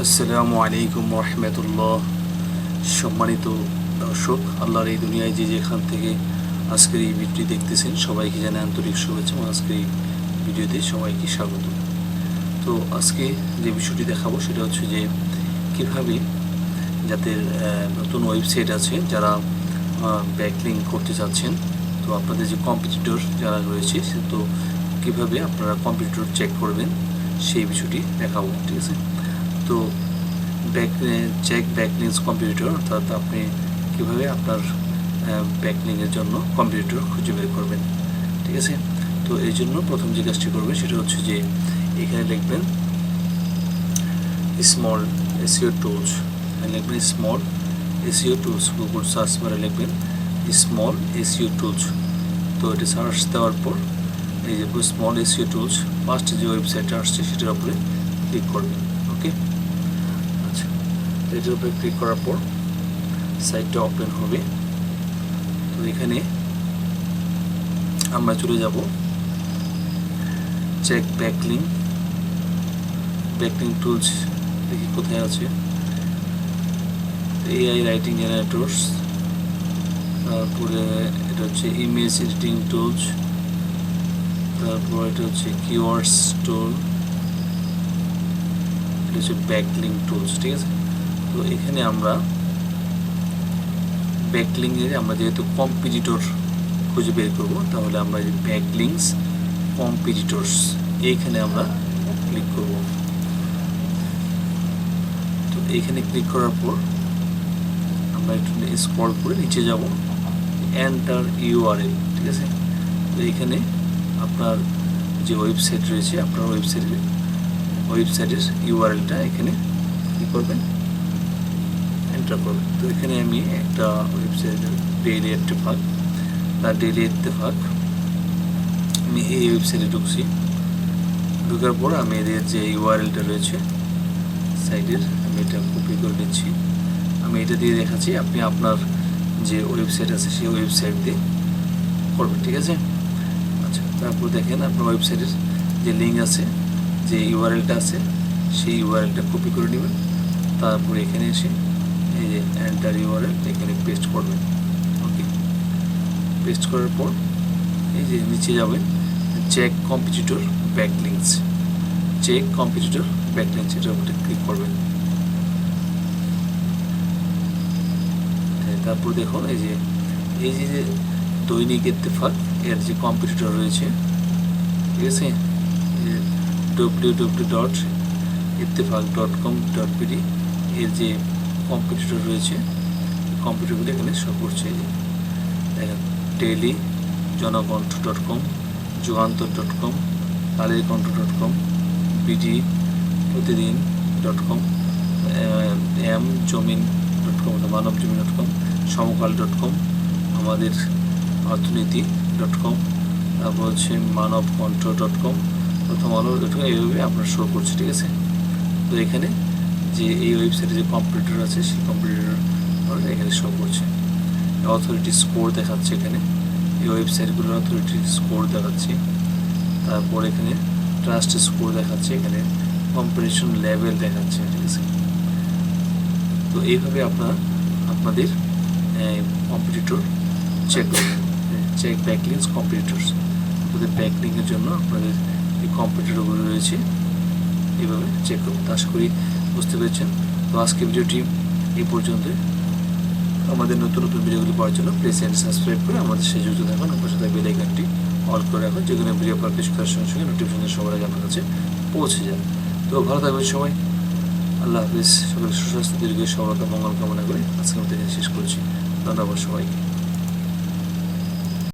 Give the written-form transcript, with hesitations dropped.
আসসালামু আলাইকুম রহমতুল্লাহ। সম্মানিত দর্শক, আল্লাহর এই দুনিয়ায় যে যেখান থেকে আজকের এই ভিডিওটি দেখতেছেন সবাইকে জানাই আন্তরিক শুভেচ্ছা এবং আজকের এই ভিডিওতে সবাইকে স্বাগত। তো আজকে যে বিষয়টি দেখাবো সেটা হচ্ছে যে কীভাবে যাদের নতুন ওয়েবসাইট আছে, যারা ব্যাকলিঙ্ক করতে চাচ্ছেন, তো আপনাদের যে কম্পিটিটর যারা রয়েছে সে তো কীভাবে আপনারা কম্পিটিটর চেক করবেন সেই বিষয়টি দেখাবো, ঠিক আছে। তো ব্যাকলিঙ্কস কম্পিটিটর, অর্থাৎ আপনি কীভাবে আপনার ব্যাকলিঙ্কের জন্য কম্পিটিটর খুঁজে বের করবেন, ঠিক আছে। তো এই জন্য প্রথম যে কাজটি করবেন সেটা হচ্ছে যে এখানে লিখবেন স্মল এসইও টুলস, লিখবেন small SEO tools, Google search বারে লিখবেন স্মল এসইও টুলস। তো এটা সার্চ দেওয়ার পর এই যে স্মল এসইও টুলস ফার্স্ট যে ওয়েবসাইটটা আসছে সেটার উপরে ক্লিক করবেন। ওকে, আচ্ছা, এটার উপরে ক্লিক করার পর সাইটটা ওপেন হবে। তো এখানে আমরা চলে যাব চেক ব্যাকলিঙ্ক টুলস, দেখি কোথায় আছে। এআই রাইটিং জেনারেটরস, তারপরে এটা হচ্ছে ইমেজ এডিটিং টুলস, তারপর এটা হচ্ছে কিওয়ার্ডস টুল, এটা হচ্ছে ব্যাকলিঙ্ক টুলস, ঠিক আছে। তো এখানে আমরা ব্যাকলিঙ্কে আমরা যেহেতু কম্পিটিটর খুঁজে বের করবো, তাহলে আমরা যে ব্যাকলিঙ্কস কম্পিটিটরস এইখানে আমরা ক্লিক করব। তো এইখানে ক্লিক করার পর আমরা একটু স্ক্রল করে নিচে যাব, এন্টার ইউআরএল, ঠিক আছে। তো এইখানে আপনার যে ওয়েবসাইট রয়েছে, আপনার ওয়েবসাইটের ইউআরএলটা এখানে কী করবেন, এন্টার করবেন। তো এখানে আমি একটা ওয়েবসাইটের ডেইলি ইত্তেফাক আমি এই ওয়েবসাইটে ঢুকছি। ঢোকার পর আমি এদের যে ইউআরএলটা রয়েছে সাইটের, আমি এটা কপি করে নিচ্ছি। আমি এটা দিয়ে দেখাচ্ছি, আপনি আপনার যে ওয়েবসাইট আছে সেই ওয়েবসাইট দিয়ে করবেন, ঠিক আছে। আচ্ছা, তারপর দেখেন আপনার ওয়েবসাইটের যে লিঙ্ক আছে, যে ইউআরএলটা আছে, সেই ইউআরএলটা কপি করে নেবেন। তারপর এখানে এসে এই যে এন্টার ইউআরএল এখানে পেস্ট করবেন। ওকে, পেস্ট করার পর এই যে নিচে যাবেন চেক কম্পিটিটর ব্যাকলিঙ্কস, এটার উপরে ক্লিক করবেন। তারপর দেখুন এই যে দৈনিক ইত্তেফাক এর যে কম্পিটিটর রয়েছে, ঠিক আছে, www.ittifaq.com.pd এর যে কম্পিটিটর রয়েছে, কম্পিটিটরগুলো এখানে শো করছে। দেখেন ডেইলি, জনকণ্ঠ.com, যুগান্তর.com, কালেরকণ্ঠ.com, বিডি প্রতিদিন.com, জমিন.com, মানবজমিন.com, সমকাল.com, আমাদের অর্থনীতি.com, তারপর হচ্ছে মানবকণ্ঠ.com, প্রথম আলো.com, এইভাবে আপনার শো করছে, ঠিক আছে। তো এখানে যে এই ওয়েবসাইটে যে কম্পিটিটর আছে সেই কম্পিটিটর এখানে শো করছে। অথরিটি স্কোর দেখাচ্ছে, এখানে এই ওয়েবসাইটগুলোর অথরিটি স্কোর দেখাচ্ছে। তারপর এখানে ট্রাস্ট স্কোর দেখাচ্ছে, এখানে কম্পিটিশন লেভেল দেখাচ্ছে, ঠিক আছে। তো এইভাবে আপনাদের কম্পিটিটর চেক ব্যাকলিঙ্কস কম্পিটিটরস, আপনাদের ব্যাকলিঙ্কের জন্য আপনাদের এই কম্পিটিটরগুলো রয়েছে, এইভাবে চেক করবেন। আশা করি বুঝতে পেরেছেন। তো আজকে ভিডিওটি এই পর্যন্ত। আমাদের নতুন ভিডিওগুলি পাওয়ার জন্য প্লিজ চ্যানেল সাবস্ক্রাইব করে আমাদের সাথে যুক্ত থাকুন, আপনার সাথে বেল আইকনটি অল করে রাখুন, যেগুলো ভিডিও পাবলিশ করার সঙ্গে সঙ্গে নোটিফিকেশন সবার আগে আপনার কাছে পৌঁছে যাবে। তো ভালো থাকবেন সবাই, আল্লাহ হাফিজ। সকলের সুস্বাস্থ্য, দীর্ঘ সফলতা, মঙ্গল কামনা করে আজকে আমি শেষ করছি। ধন্যবাদ সবাইকে।